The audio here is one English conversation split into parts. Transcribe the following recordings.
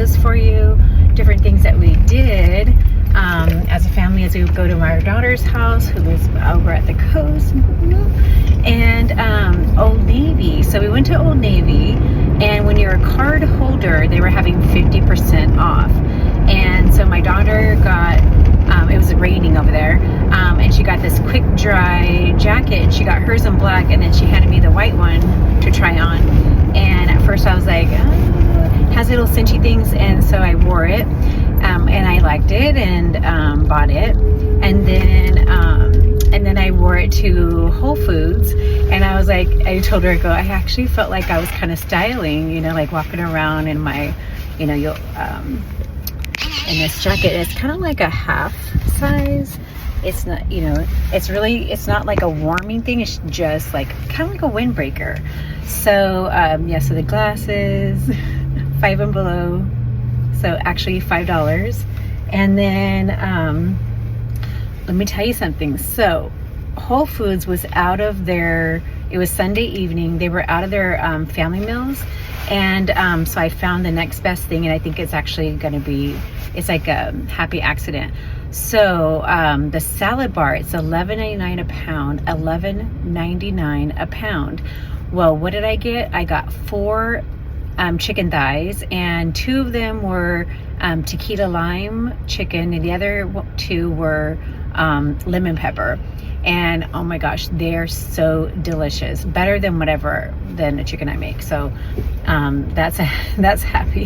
videos for you, different things that we did as a family as we would go to my daughter's house, who was over at the coast, and Old Navy. So we went to Old Navy, and when you're a card holder, they were having 50% off. And so my daughter got, it was raining over there, and she got this quick dry jacket, and she got hers in black, and then she handed me the white one to try on. And at first I was like, oh, it has little cinchy things, and so I wore it, and I liked it, and bought it, and then I wore it to Whole Foods, and I was like, I told her, I go, I actually felt like I was kind of styling, you know, like walking around in my, you know, in this jacket. It's kind of like a half size. It's not, you know, it's not like a warming thing. It's just like kind of like a windbreaker. So yeah, so the glasses, Five and Below, so actually $5. And then let me tell you something. So Whole Foods was out of their, it was Sunday evening, they were out of their family meals, and so I found the next best thing, and I think it's actually going to be, it's like a happy accident. So the salad bar, it's $11.99 a pound, $11.99 a pound. Well, what did I get? I got 4 chicken thighs, and 2 of them were tequila lime chicken, and the other 2 were lemon pepper. And oh my gosh, they're so delicious, better than the chicken I make. So that's happy.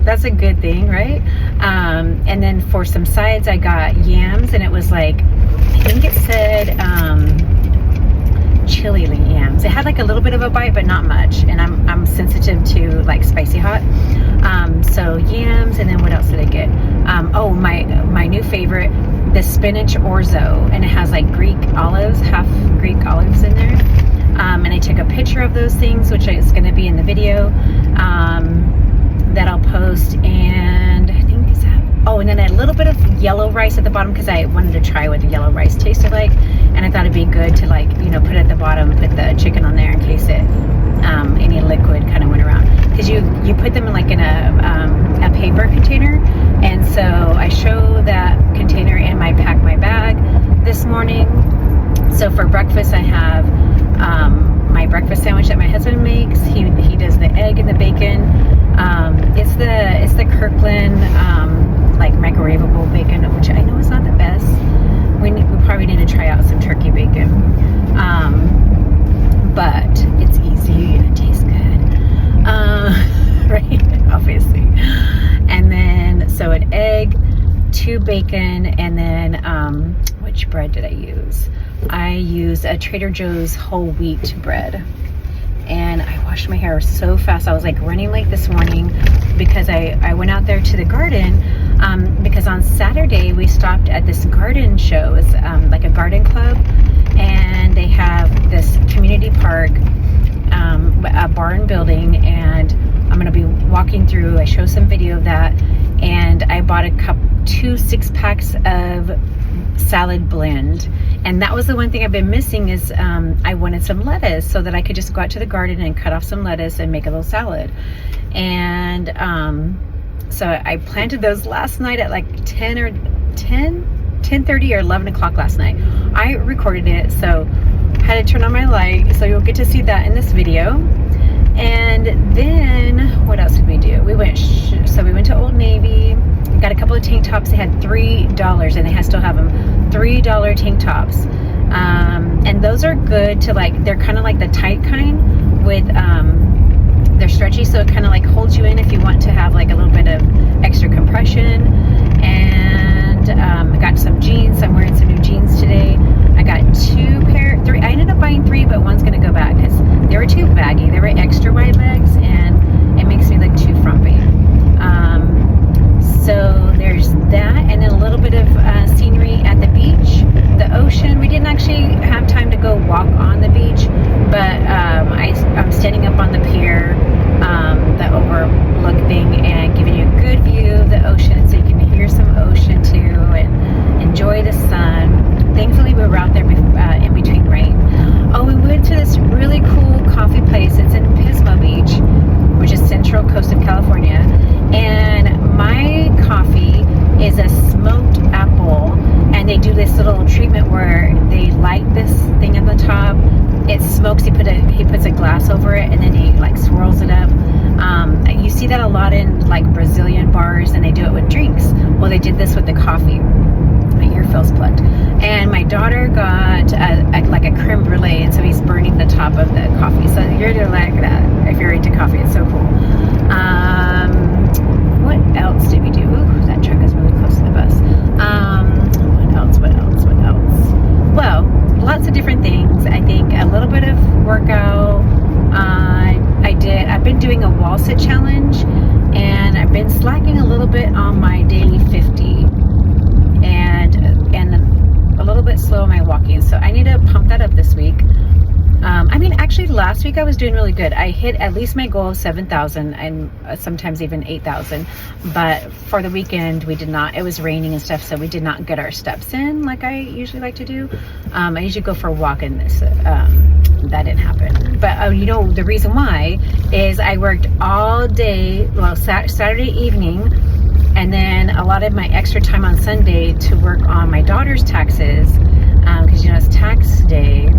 That's a good thing, right? And then for some sides, I got yams, and it was like, I think it said chili yams. It had like a little bit of a bite, but not much, and I'm sensitive to like spicy hot. So yams, and then what else did I get? Oh, my new favorite, the spinach orzo, and it has like Greek olives, half Greek olives in there. And I took a picture of those things, which is going to be in the video that I'll post. And I think is that, oh, and then a little bit of yellow rice at the bottom, because I wanted to try what the yellow rice tasted like, and I thought it'd be good to, like, you know, put it at the bottom, put the chicken on there in case it any liquid kind of went around, because you put them in like in a paper container. And so I show that container in my pack my bag this morning. So for breakfast, I have my breakfast sandwich that my husband makes. He does the egg and the bacon. It's the Kirkland like microwavable bacon, which I know is not the best. We probably need to try out some turkey bacon, but it's easy and it tastes good, right? Obviously. And then so an egg, 2 bacon, and then which bread did I use? I used a Trader Joe's whole wheat bread. And I washed my hair so fast. I was like running late this morning because I went out there to the garden, because on Saturday we stopped at this garden show. It's like a garden club, and they have this community park, a barn building, and I'm going to be walking through. I show some video of that, and I bought 2 6-packs of salad blend, and that was the one thing I've been missing is I wanted some lettuce so that I could just go out to the garden and cut off some lettuce and make a little salad. And so I planted those last night at like 10:30 or 11 o'clock last night. I recorded it, so I had to turn on my light, so you'll get to see that in this video. And then what else did we do? We went to Old Navy, got a couple of tank tops. They had $3, and they still have them, $3 tank tops, and those are good to, like, they're kind of like the tight kind with they're stretchy, so it kind of like holds you in if you want to have like a little bit of extra compression. And I got some jeans. I'm wearing some new jeans today. I got 3. I ended up buying 3, but one's gonna go back because they were too baggy. They were extra wide legs, and it makes me look too frumpy. So there's that, and then a little bit of scenery at the beach, the ocean. We didn't actually have time to go walk on the beach, but I'm standing up on the did this with the coffee. My ear feels plugged. And my daughter got like a creme brulee, and so he's burning the top of the coffee. So you're gonna like that if you're into coffee. It's so cool. What else did we do? Ooh, that truck is really close to the bus. What else? Well, lots of different things. I think a little bit of workout. I've been doing a wall sit challenge, and I've been slacking a little bit on my daily 50, and a little bit slow on my walking. So I need to pump that up this week. Actually last week I was doing really good. I hit at least my goal of 7,000 and sometimes even 8,000. But for the weekend we did not. It was raining and stuff, so we did not get our steps in like I usually like to do. I usually go for a walk in this. That didn't happen. But the reason why is I worked all day, well, Saturday evening, and then a lot of my extra time on Sunday to work on my daughter's taxes, because it's tax day,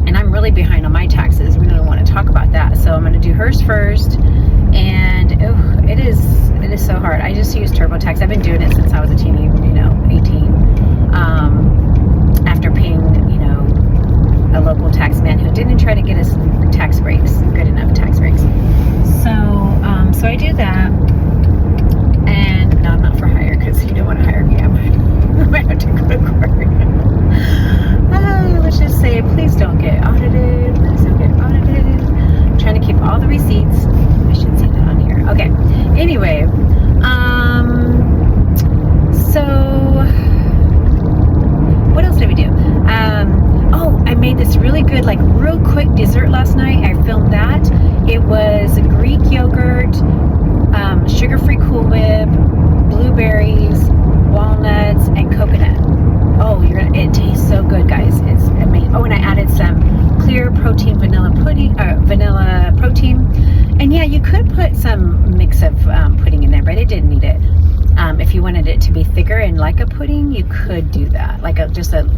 and I'm really behind on my taxes. We don't want to talk about that, so I'm going to do hers first. And it is so hard. I just use TurboTax. I've been doing it since I was a teeny, 18. After paying, a local tax man who didn't try to get us tax breaks, good enough tax breaks. So I do that. And no, I'm not for hire, because you don't want to hire me. I might have to go to court. Let's just say, please don't get audited. Please don't get audited. I'm trying to keep all the receipts. I should say that on here. Okay. Anyway, so what else did we do? I made this really good, real quick dessert last night. I filmed that. It was Greek yogurt, sugar-free Cool Whip, blueberries, walnuts, and coconut. It tastes so good, guys. It's amazing. And I added some clear protein vanilla protein. And yeah, you could put some mix of pudding in there, but it didn't need it. If you wanted it to be thicker and like a pudding, you could do that. Just a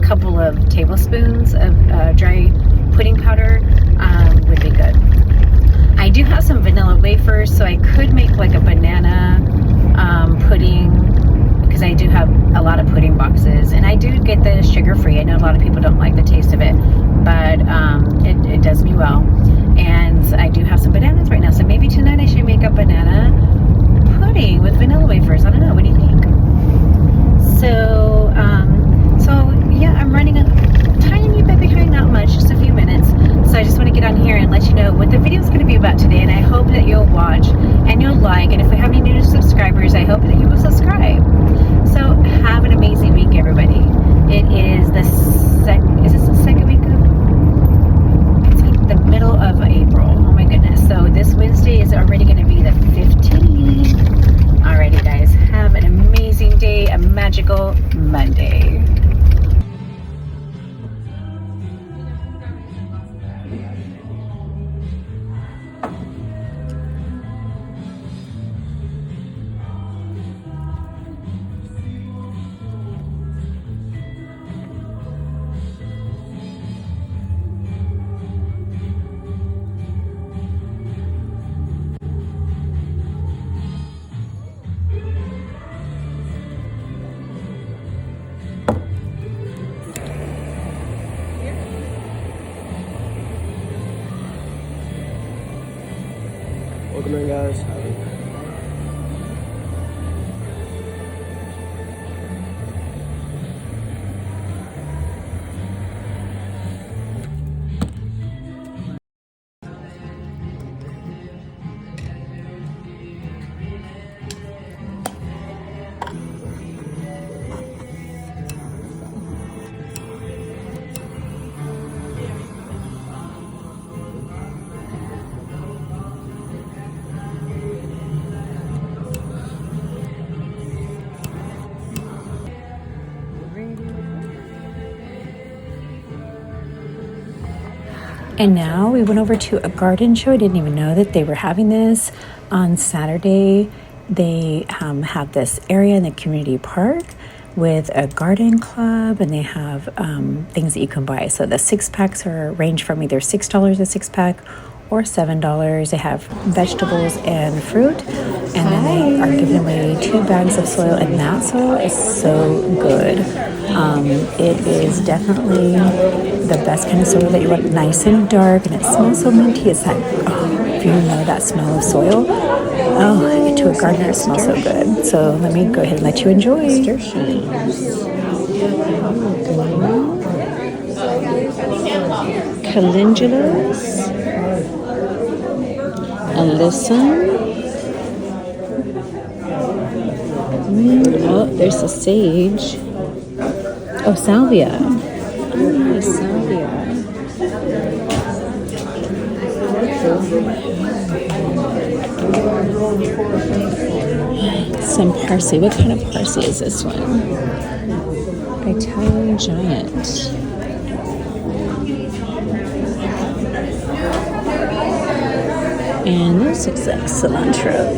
couple of tablespoons of dry pudding powder would be good. I do have some vanilla wafers, so I could make a banana pudding, because I do have a lot of pudding boxes, and I do get the sugar-free. I know a lot of people don't like the taste of it, but it does me well. And I do have some bananas right now, so maybe tonight I should make a banana pudding with vanilla wafers. I don't know, what do you think? So yeah, I'm running a tiny bit behind, not much, just a few minutes. So I just want to get on here and let you know what the video is going to be about today, and I hope that you'll watch and you'll like, and if we have any new subscribers, I hope that you will subscribe. So have an amazing week, everybody. It is the second week of, it's the middle of April. Oh my goodness. So this Wednesday is already going to be the 15th. Alrighty, guys, have an amazing day, a magical Monday. Welcome in, guys. And now we went over to a garden show. I didn't even know that they were having this on Saturday. They have this area in the community park with a garden club, and they have things that you can buy. So the 6-packs range from either $6 a 6-pack or $7. They have vegetables and fruit, and then they are giving away 2 bags of soil, and that soil is so good. It is definitely the best kind of soil that you want, nice and dark, and it smells so minty. It's that, if you know that smell of soil, to a gardener it smells so good. So let me go ahead and let you enjoy. Calendulas, alyssum. Oh, there's the sage. Oh, salvia. Oh, salvia. Some parsley. What kind of parsley is this one? Italian giant. And this looks like cilantro.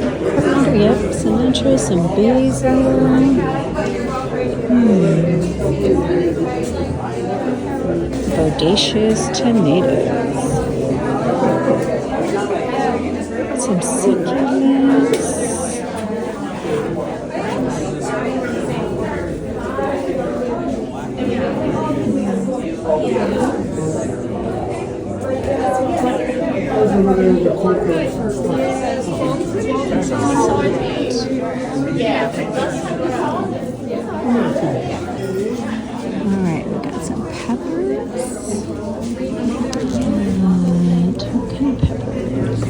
Yep, cilantro, some basil. Bodacious tomatoes. Some succulents. Alright, we got some peppers. And what kind of peppers?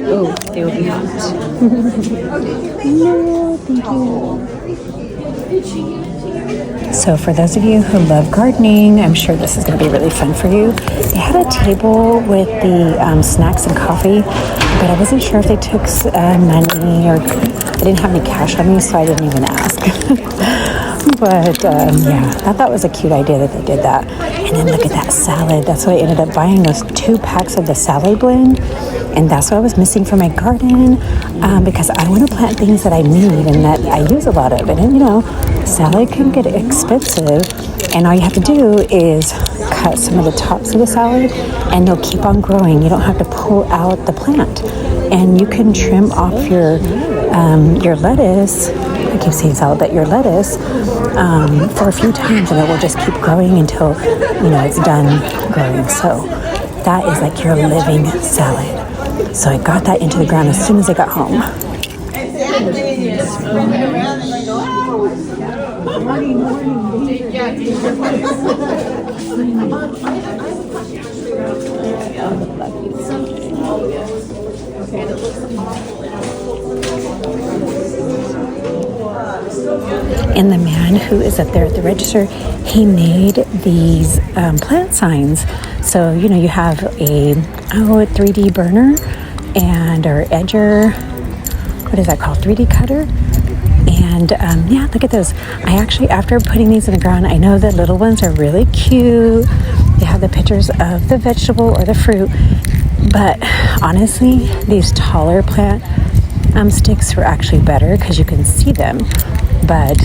Oh, they will be hot. No, thank you. So for those of you who love gardening, I'm sure this is going to be really fun for you. They had a table with the snacks and coffee, but I wasn't sure if they took money, or I didn't have any cash on me, so I didn't even ask. But yeah, I thought it was a cute idea that they did that. And then look at that salad. That's why I ended up buying those 2 packs of the salad blend. And that's what I was missing for my garden, because I want to plant things that I need and that I use a lot of. And you know, salad can get expensive, and all you have to do is cut some of the tops of the salad and they'll keep on growing. You don't have to pull out the plant, and you can trim off your lettuce. I keep saying salad, but your lettuce for a few times, and it will just keep growing until it's done growing. So that is like your living salad. So I got that into the ground as soon as I got home. And the man who is up there at the register, he made these plant signs. So, you have a 3D burner or edger, what is that called? 3D cutter. And yeah, look at those. I actually, after putting these in the ground, I know the little ones are really cute. They have the pictures of the vegetable or the fruit. But honestly, these taller plant sticks were actually better because you can see them. But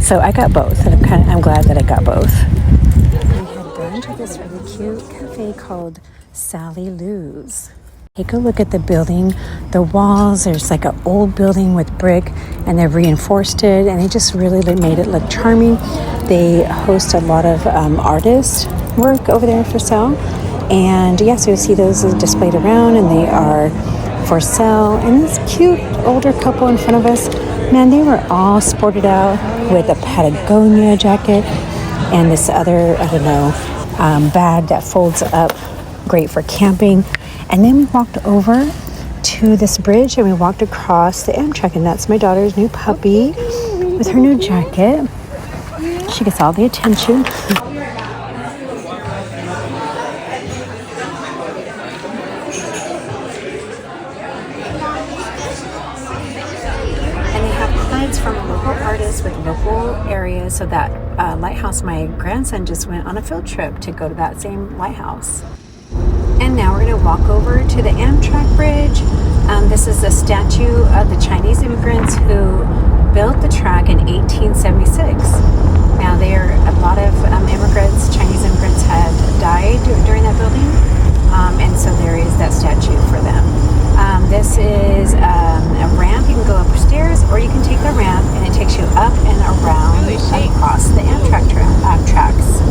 so I got both, and I'm glad that I got both. We had brunch at this really cute cafe called Sally Lou's. Take a look at the building. The walls, there's like an old building with brick, and they've reinforced it, and they just really made it look charming. They host a lot of artist work over there for sale, and so you'll see those displayed around, and they are for sale. And this cute older couple in front of us, man, they were all sported out with a Patagonia jacket and this other, bag that folds up, great for camping. And then we walked over to this bridge, and we walked across the Amtrak, and that's my daughter's new puppy with her new jacket. She gets all the attention. From local artists this with local areas. So that lighthouse, my grandson just went on a field trip to go to that same lighthouse. And now we're going to walk over to the Amtrak bridge. This is a statue of the Chinese immigrants who built the track in 1876. Now a lot of immigrants, Chinese immigrants, had died during that building, and so there is that statue for them. This is a ramp. You can go upstairs, or you can take the ramp, and it takes you up and around across the Amtrak tracks.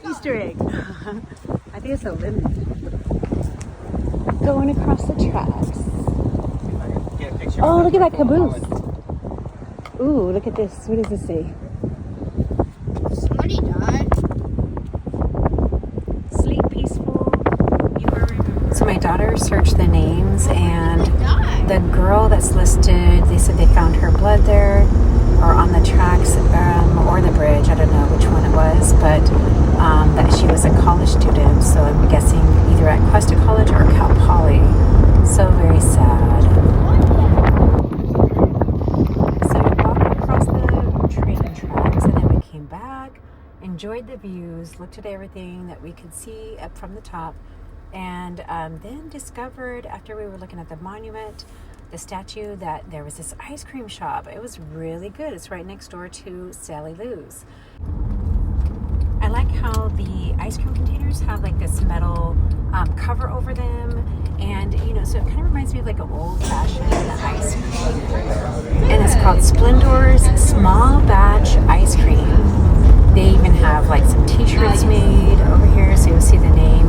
Easter egg. I think it's a lemon. Going across the tracks. Oh, look at that caboose. Ooh, look at this. What does this say? Somebody died. Sleep peaceful. You are remembered. So my daughter searched the names, and the girl that's listed, they said they found her blood there, or on the tracks, or the bridge. I don't know which one it was, but that she was a college student. So I'm guessing either at Cuesta College or Cal Poly. So very sad. So we walked across the train tracks, and then we came back, enjoyed the views, looked at everything that we could see up from the top, and then discovered, after we were looking at the monument, the statue, that there was this ice cream shop. It was really good. It's right next door to Sally Lou's. I like how the ice cream containers have like this metal cover over them, and so it kind of reminds me of like an old-fashioned ice cream. And it's called Splendor's Small Batch Ice Cream. They even have like some t-shirts made over here, so you'll see the name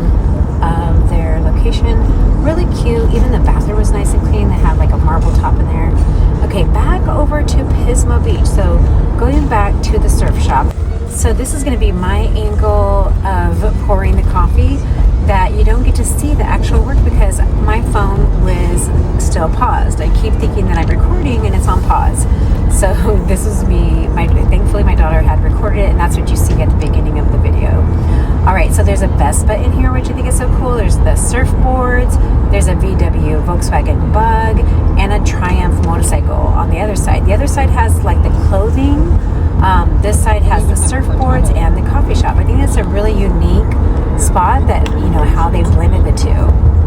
of their location. Really cute. Even the bathroom was nice and clean. They had like a marble top in there. Okay, back over to Pismo Beach. So going back to the surf shop. So this is going to be my angle of pouring the coffee, that you don't get to see the actual work because my phone was still paused. I keep thinking that I'm recording and it's on pause. So this is me. Thankfully my daughter had recorded it, and that's what you see at the beginning of the video. All right, so there's a Vespa in here, which I think is so cool. There's the surfboards, there's a VW Volkswagen Bug, and a Triumph motorcycle on the other side. The other side has like the clothing. This side has the surfboards and the coffee shop. I think it's a really unique spot, that how they blended the two.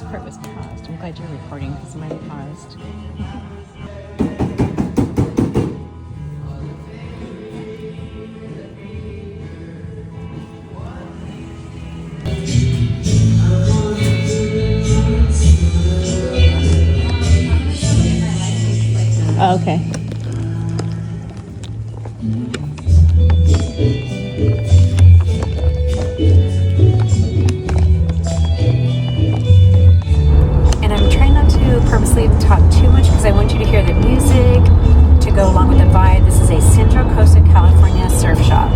Part was paused. I'm glad you're recording because mine paused. Oh, okay. Purposely talk too much because I want you to hear the music to go along with the vibe. This is a Central Coast of California surf shop.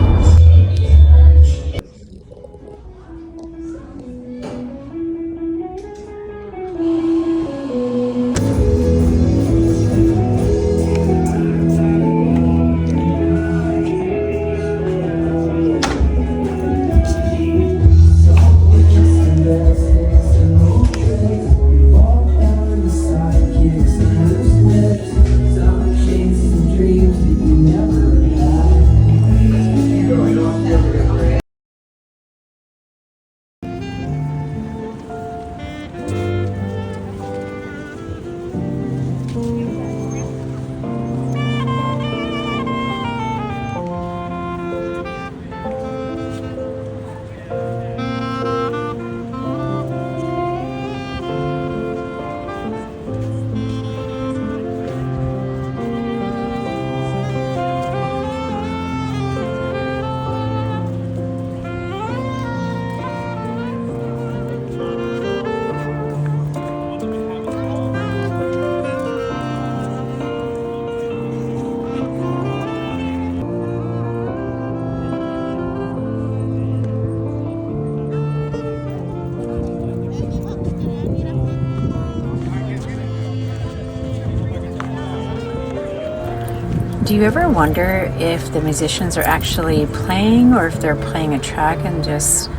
Do you ever wonder if the musicians are actually playing or if they're playing a track and just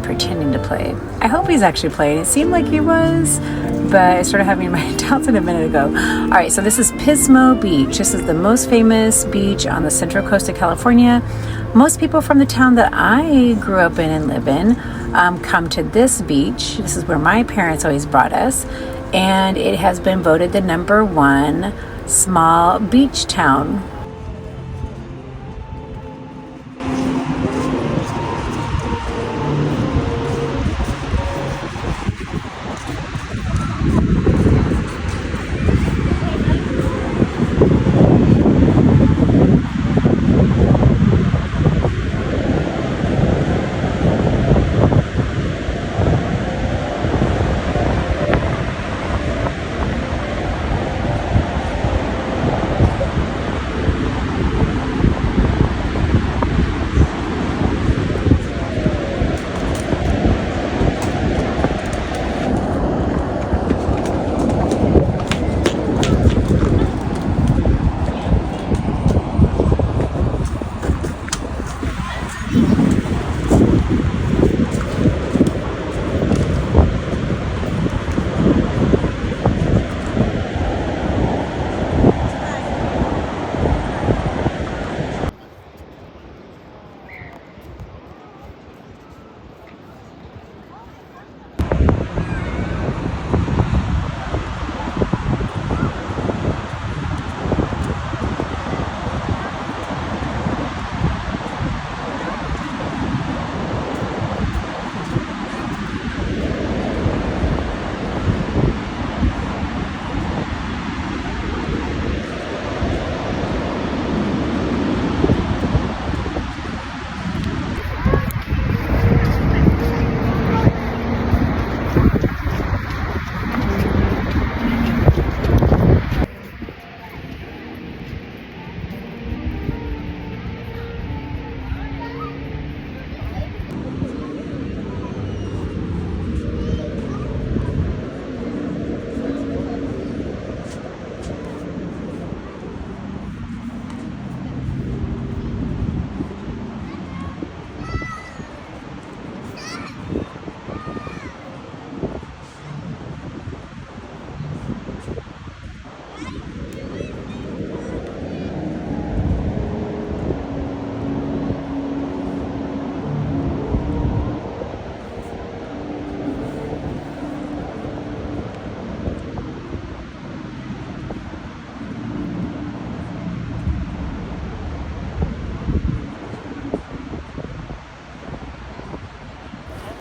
pretending to play? I hope he's actually playing. It seemed like he was, but I started having my doubts a minute ago. All right, so this is Pismo Beach. This is the most famous beach on the central coast of California. Most people from the town that I grew up in and live in come to this beach. This is where my parents always brought us, and it has been voted the #1 small beach town.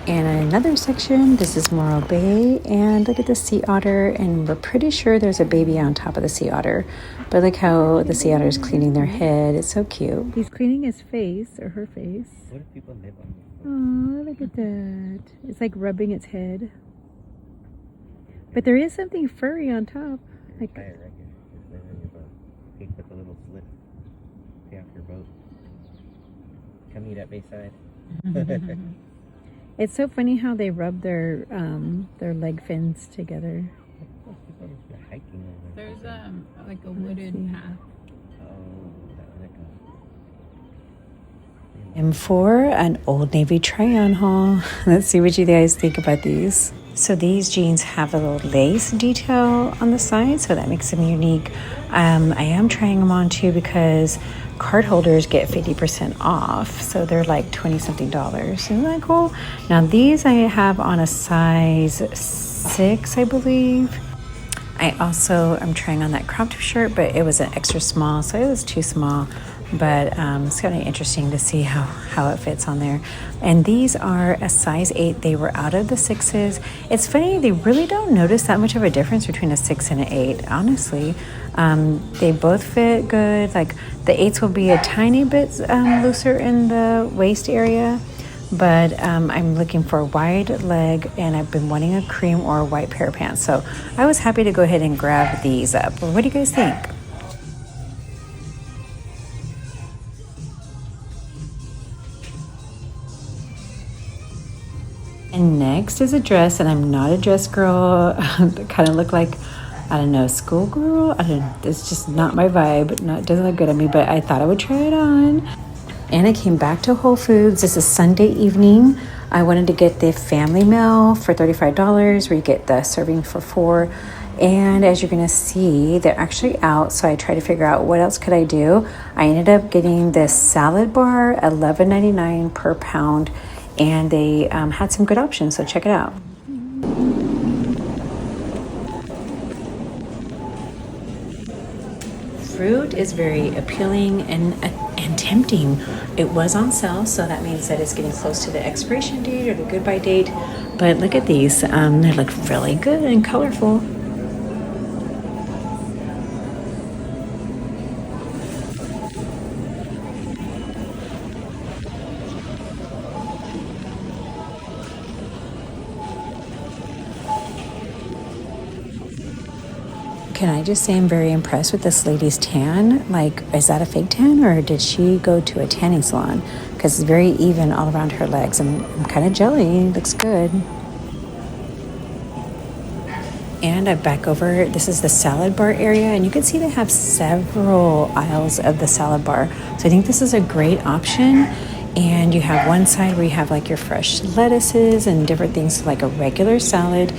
In another section, this is Morro Bay, and look at the sea otter, and we're pretty sure there's a baby on top of the sea otter. But look how the sea otter is cleaning their head. It's so cute. He's cleaning his face, or her face. What if people live on this? Oh, look at that. It's like rubbing its head. But there is something furry on top. Like, I reckon. Just live in your boat. Pick up a little slip. Pay off your boat. Come eat at Bayside. it's so funny how they rub their leg fins together. They're hiking over there. There's like a wooded path. Oh, that would go. And for an Old Navy try-on haul. Let's see what you guys think about these. So these jeans have a little lace detail on the side, so that makes them unique. I am trying them on too because card holders get 50% off, so they're like $20-something. Isn't that cool? Now these I have on a size 6, I believe. I also am trying on that crop top shirt, but it was an extra small, so it was too small. But it's kind of interesting to see how it fits on there. And these are a size 8. They were out of the 6s. It's funny, they really don't notice that much of a difference between a 6 and an 8, honestly. They both fit good. Like the 8s will be a tiny bit looser in the waist area, but I'm looking for a wide leg, and I've been wanting a cream or a white pair of pants. So I was happy to go ahead and grab these up. What do you guys think? And next is a dress, and I'm not a dress girl. They kind of look like I don't know, schoolgirl. I don't. It's just not my vibe. It doesn't look good on me. But I thought I would try it on. And I came back to Whole Foods. This is Sunday evening. I wanted to get the family meal for $35, where you get the serving for 4. And as you're gonna see, they're actually out. So I tried to figure out what else could I do. I ended up getting this salad bar, $11.99 per pound, and they had some good options. So check it out. Fruit is very appealing and tempting. It was on sale, so that means that it's getting close to the expiration date or the goodbye date. But look at these. They look really good and colorful. Can I just say I'm very impressed with this lady's tan? Like, is that a fake tan, or did she go to a tanning salon? Because it's very even all around her legs. I'm kind of jelly. Looks good. And I'm back over. This is the salad bar area, and you can see they have several aisles of the salad bar. So I think this is a great option. And you have one side where you have like your fresh lettuces and different things, like a regular salad.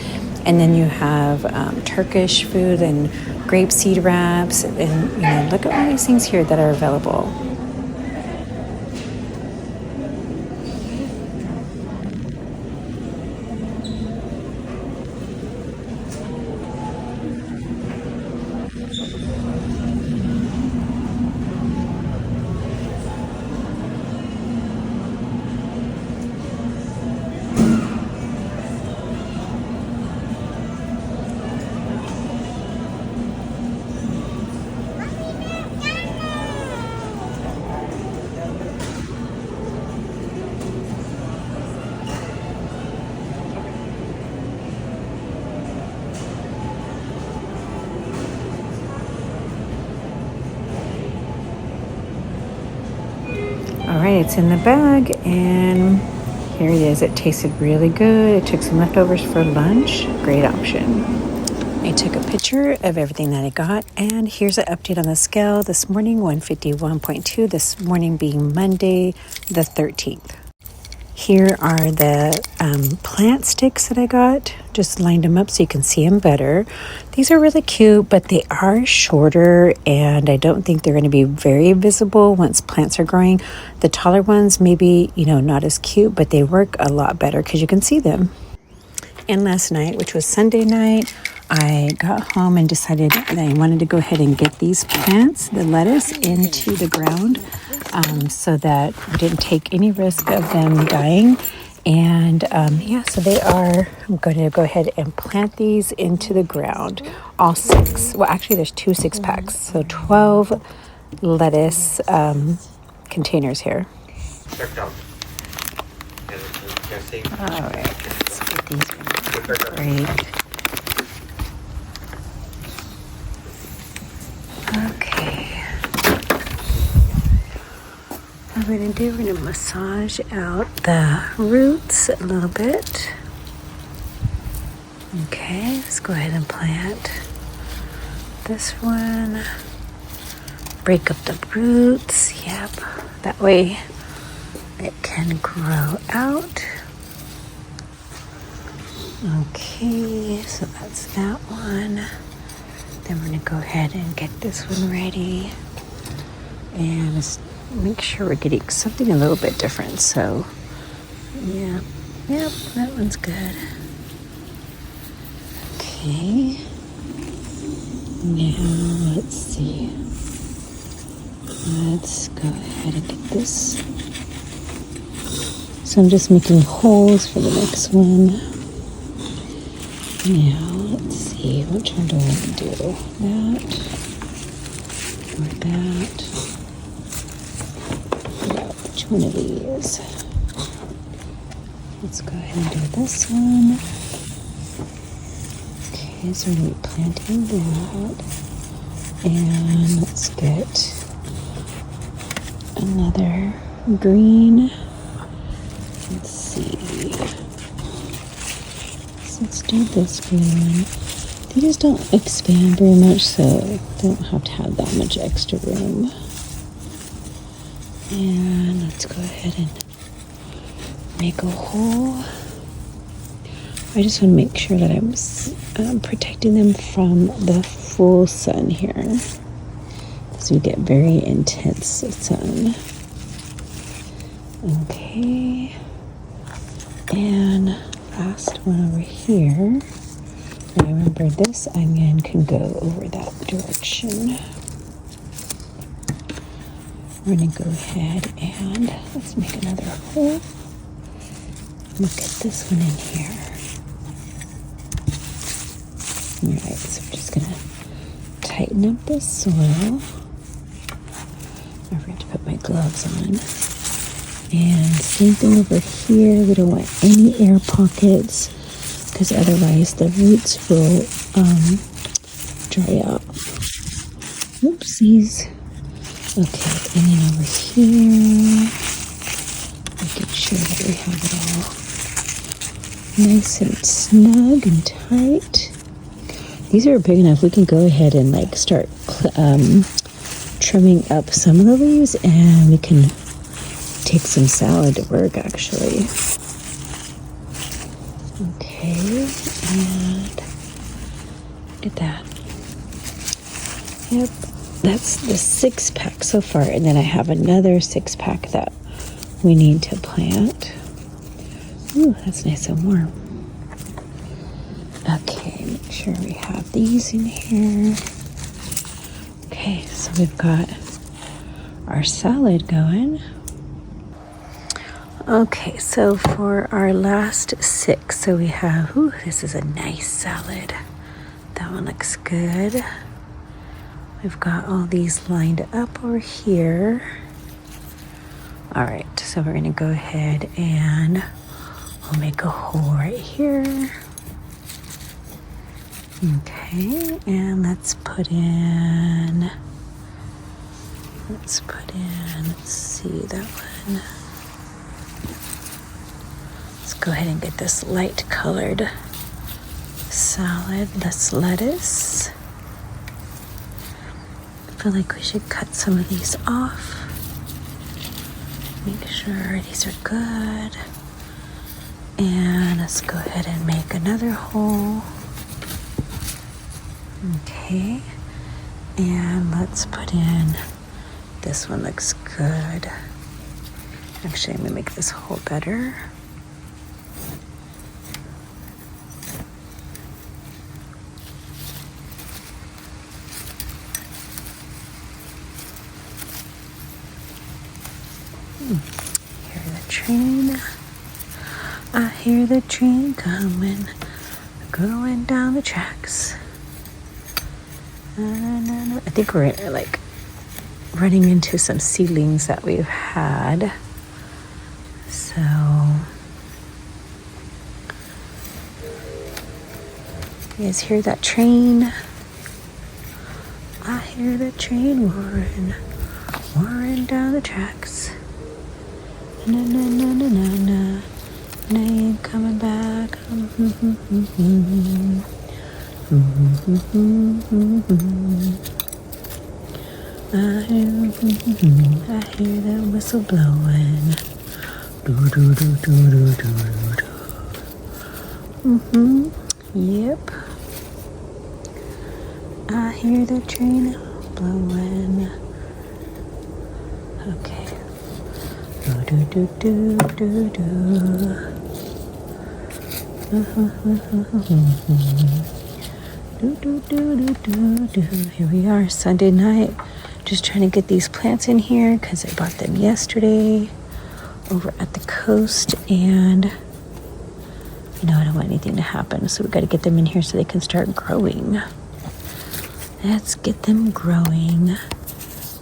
And then you have Turkish food and grapeseed wraps. And look at all these things here that are available. All right, it's in the bag, and here it is. It tasted really good. I took some leftovers for lunch. Great option. I took a picture of everything that I got, and here's an update on the scale. This morning, 151.2. This morning being Monday, the 13th. Here are the plant sticks that I got. Just lined them up so you can see them better. These are really cute, but they are shorter, and I don't think they're going to be very visible once plants are growing. The taller ones, maybe, not as cute, but they work a lot better because you can see them. And last night, which was Sunday night, I got home and decided that I wanted to go ahead and get these plants, the lettuce, into the ground so that we didn't take any risk of them dying. And so they are. I'm going to go ahead and plant these into the ground, all 6. Well, actually, there's 2 6-packs, so 12 lettuce containers here. All right, let's get these great. Okay. What we're going to do, we're going to massage out the roots a little bit. Okay, let's go ahead and plant this one. Break up the roots. Yep, that way it can grow out. Okay, so that's that one. Then we're going to go ahead and get this one ready. And just make sure we're getting something a little bit different. So, yep, that one's good. Okay. Now, let's see. Let's go ahead and get this. So I'm just making holes for the next one. Now, let's see. Which one do I want to do? That or that? Yeah, which one of these? Let's go ahead and do this one. Okay, so we're going to be planting that. And let's get another green. Let's see. So let's do this green one. We just don't expand very much, so I don't have to have that much extra room. And let's go ahead and make a hole. I just want to make sure that I'm protecting them from the full sun here, because we get very intense sun. Okay, and last one over here. Now remember, this onion can go over that direction. We're going to go ahead and let's make another hole. Look at this one in here. Alright, so we're just going to tighten up the soil. I forgot to put my gloves on. And same thing over here. We don't want any air pockets, because otherwise the roots will dry out. Oopsies. Okay, and then over here, making sure that we have it all nice and snug and tight. These are big enough. We can go ahead and like start trimming up some of the leaves, and we can take some salad to work actually. Okay, and look at that. Yep, that's the 6-pack so far, and then I have another 6-pack that we need to plant. Ooh, that's nice and warm. Okay, make sure we have these in here. Okay, so we've got our salad going. Okay, so for our last 6, so we have, ooh, this is a nice salad. That one looks good. We've got all these lined up over here. All right, so we're gonna go ahead and we'll make a hole right here. Okay, and let's see that one. Let's go ahead and get this light colored salad. Let's lettuce. I feel like we should cut some of these off. Make sure these are good. And let's go ahead and make another hole. Okay. And let's put in, this one looks good. Actually, I'm gonna make this hole better. Hear the train. I hear the train coming, going down the tracks. I think we're like running into some seedlings that we've had. So you guys hear that train? I hear the train roaring down the tracks. Na na na na na na. I ain't coming back. I hear that whistle blowing. Do do do do do do do. Yep. I hear the train blowing. Okay. Do do do do do. Do, do, do, do, do, do. Here we are, Sunday night. Just trying to get these plants in here because I bought them yesterday over at the coast, and I don't want anything to happen, so we got to get them in here so they can start growing. Let's get them growing.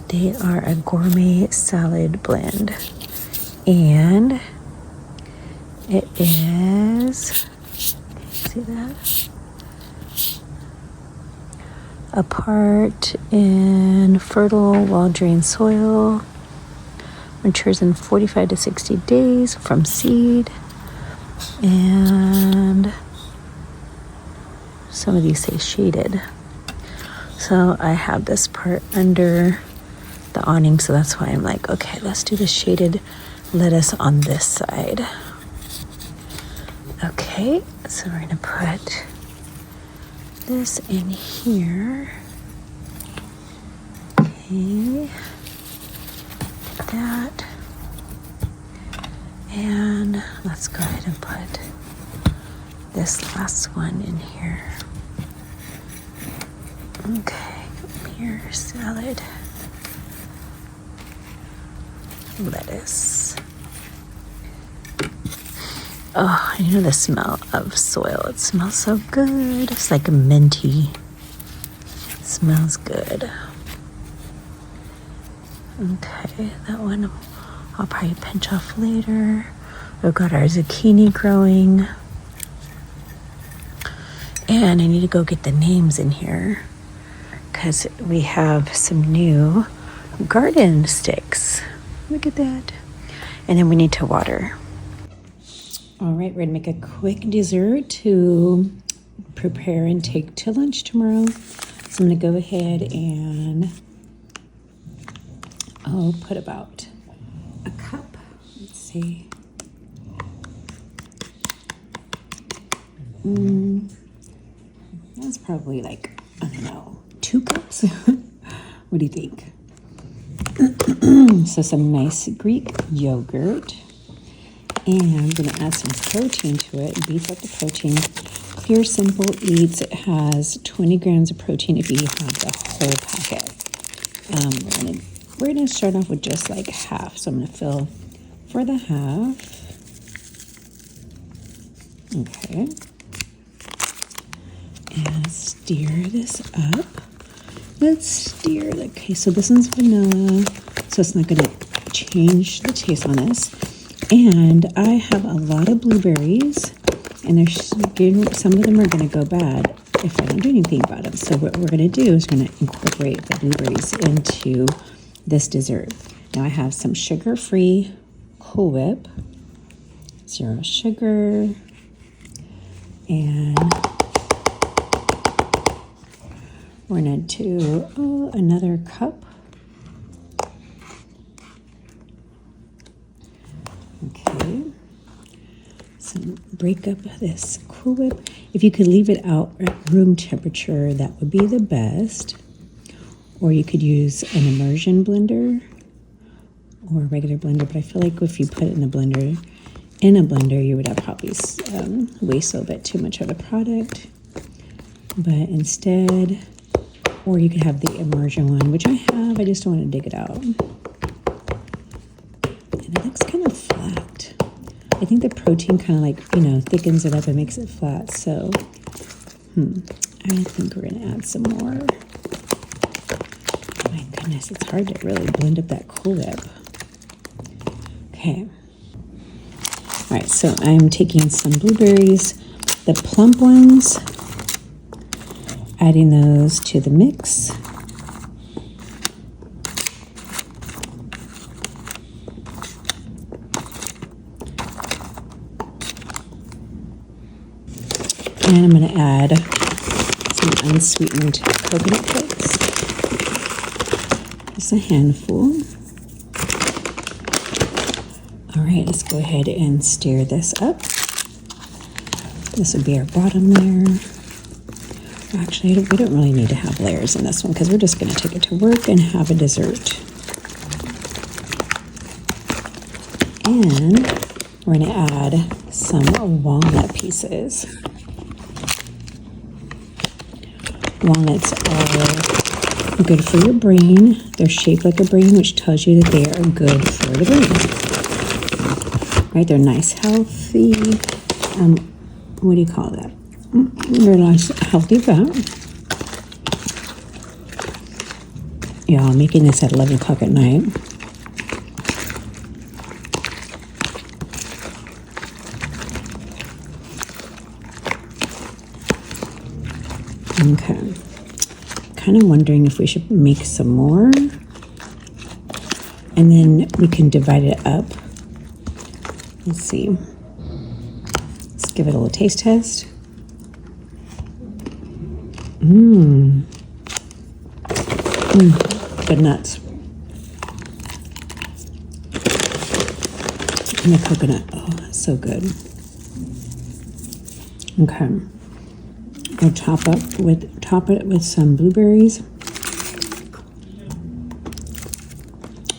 They are a gourmet salad blend, and it is, see that? Apart in fertile, well-drained soil, matures in 45 to 60 days from seed, and some of these say shaded. So I have this part under the awning, so that's why I'm like, okay, let's do the shaded lettuce on this side. Okay, so we're gonna put this in here. Okay, that. And let's go ahead and put this last one in here. Okay, here, salad. Lettuce. Oh, you know the smell of soil. It smells so good. It's like a minty. It smells good. Okay, that one I'll probably pinch off later. We've got our zucchini growing. And I need to go get the names in here because we have some new garden sticks. Look at that. And then we need to water. All right, we're gonna make a quick dessert to prepare and take to lunch tomorrow. So I'm gonna go ahead and I'll put about a cup. Let's see. That's probably like, I don't know, 2 cups. What do you think? So some nice Greek yogurt. And I'm going to add some protein to it, beef up the protein. Clear Simple Eats, it has 20 grams of protein if you have the whole packet. We're going to start off with just like half. So I'm going to fill for the half. Okay. And stir this up. Let's stir. Okay, so this one's vanilla, so it's not going to change the taste on this. And I have a lot of blueberries, and some of them are going to go bad if I don't do anything about them. So what we're going to do is we're going to incorporate the blueberries into this dessert. Now I have some sugar-free Cool Whip, 0 sugar, and we're going to do another cup. Okay, so break up this Cool Whip. If you could leave it out at room temperature, that would be the best. Or you could use an immersion blender or a regular blender. But I feel like if you put it in a blender, you would have probably waste a little bit too much of the product. But instead, or you could have the immersion one, which I have. I just don't want to dig it out. And it looks kind of flat. I think the protein kind of like, thickens it up and makes it flat. So, I think we're going to add some more. My goodness, it's hard to really blend up that Cool Whip. Okay. All right, so I'm taking some blueberries, the plump ones, adding those to the mix. And I'm going to add some unsweetened coconut flakes. Just a handful. All right, let's go ahead and stir this up. This would be our bottom layer. Actually, we don't really need to have layers in this one because we're just going to take it to work and have a dessert. And we're going to add some walnut pieces. Walnuts are good for your brain. They're shaped like a brain, which tells you that they are good for the brain. Right? They're nice, healthy. What do you call that? They're nice, healthy fat. Yeah, I'm making this at 11 o'clock at night. Okay. Kind of wondering if we should make some more. And then we can divide it up. Let's see. Let's give it a little taste test. The nuts. And the coconut. Oh, that's so good. Okay. I'll top it with some blueberries.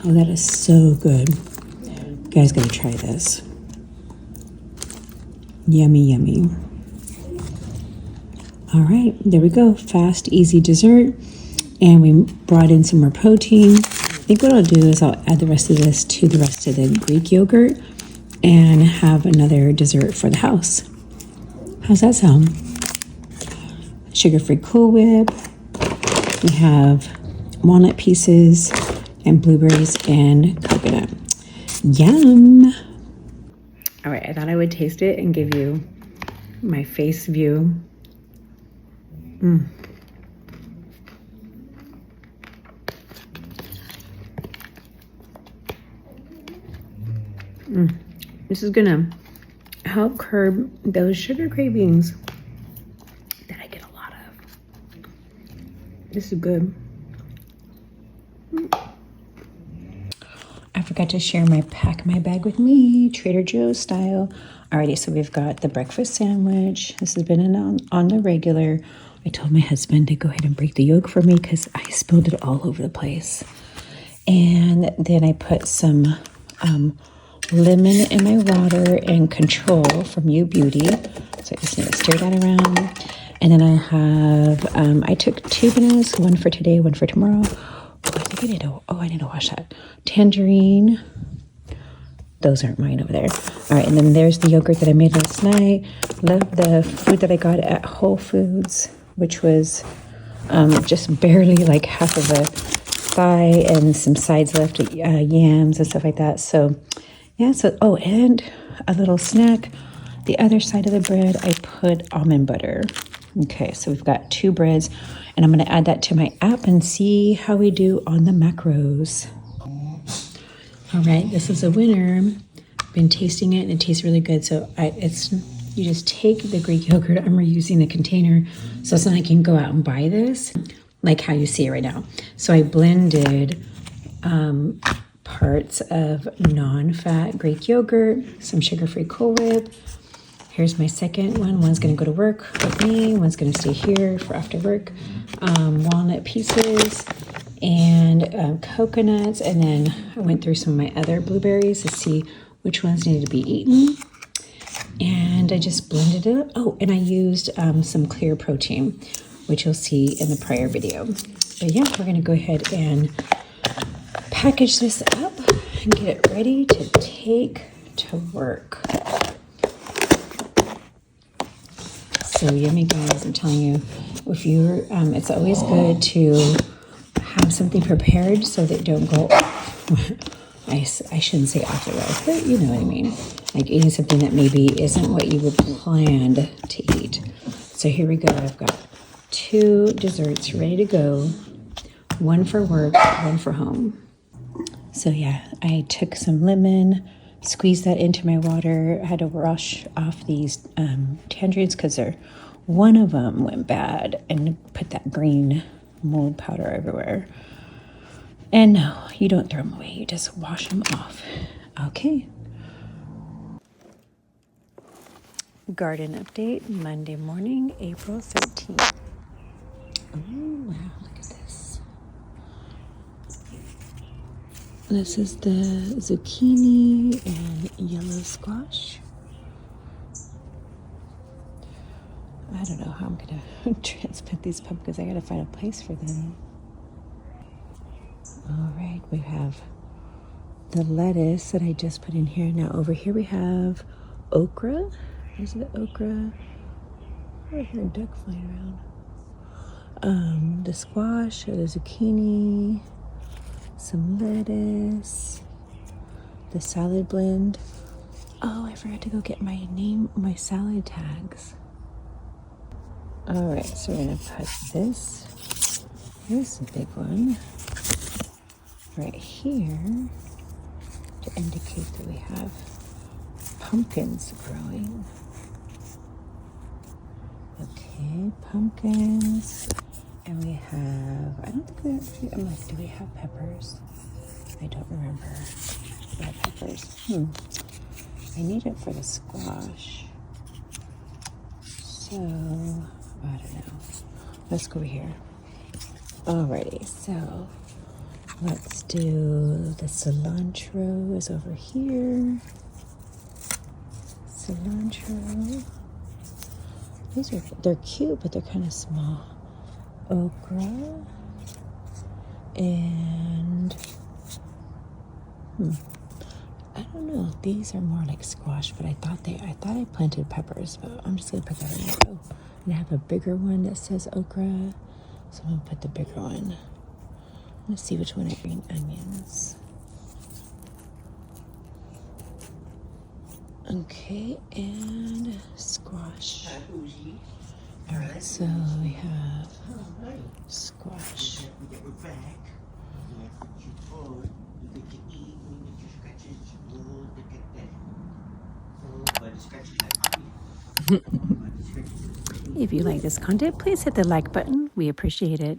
Oh, that is so good. You guys gotta try this. Yummy, yummy. All right, there we go. Fast, easy dessert. And we brought in some more protein. I think what I'll do is I'll add the rest of this to the rest of the Greek yogurt and have another dessert for the house. How's that sound? Sugar-free Cool Whip. We have walnut pieces and blueberries and coconut. Yum! All right, I thought I would taste it and give you my face view. This is gonna help curb those sugar cravings that I get a lot of. This is good. I forgot to share my pack my bag with me, Trader Joe's style. Alrighty, so we've got the breakfast sandwich. This has been on the regular. I told my husband to go ahead and break the yolk for me because I spilled it all over the place. And then I put some lemon in my water and Control from You Beauty. So I just need to stir that around. And then I have, I took 2 bananas, one for today, one for tomorrow. Oh, I think I need to wash that. Tangerine. Those aren't mine over there. All right, and then there's the yogurt that I made last night. Love the food that I got at Whole Foods, which was just barely like half of a thigh and some sides left, yams and stuff like that. So yeah, oh, and a little snack. The other side of the bread, I put almond butter. Okay, so we've got 2 breads, and I'm gonna add that to my app and see how we do on the macros. All right, this is a winner. Been tasting it, and it tastes really good. So you just take the Greek yogurt. I'm reusing the container, so it's not like you can go out and buy this, like how you see it right now. So I blended parts of non-fat Greek yogurt, some sugar-free Cool Whip. Here's my second one. One's gonna go to work with me. One's gonna stay here for after work. Walnut pieces and coconuts. And then I went through some of my other blueberries to see which ones needed to be eaten. And I just blended it up. Oh, and I used some clear protein, which you'll see in the prior video. But yeah, we're gonna go ahead and package this up and get it ready to take to work. So yummy, guys. I'm telling you, if you're, it's always good to have something prepared so that you don't go, I shouldn't say off the rails, but you know what I mean. Like eating something that maybe isn't what you would planned to eat. So here we go. I've got 2 desserts ready to go. One for work, one for home. So yeah, I took some lemon, squeezed that into my water. I had to wash off these tangerines because one of them went bad and put that green mold powder everywhere. And no, you don't throw them away. You just wash them off. Okay. Garden update, Monday morning, April 13th. Oh, wow, look at this. This is the zucchini and yellow squash. I don't know how I'm going to transplant these pumpkins. I got to find a place for them. All right, we have the lettuce that I just put in here. Now over here we have okra. There's the okra. I hear a duck flying around. The squash, the zucchini, some lettuce, the salad blend. Oh, I forgot to go get my salad tags. All right, so we're gonna put this. Here's a big one right here to indicate that we have pumpkins growing. Okay, pumpkins. And we have, I don't think we actually, I'm like, do we have peppers? I don't remember. We have peppers. I need it for the squash. So, I don't know. Let's go over here. Alrighty, so let's do the cilantro is over here. Cilantro. They're cute, but they're kind of small. Okra. And I don't know. These are more like squash, but I thought I planted peppers, but I'm just gonna put that in there. Oh, and I have a bigger one that says okra, so I'm gonna put the bigger one. Let's see which one are green onions. Okay, and squash. All right, so we have squash. If you like this content, please hit the like button. We appreciate it.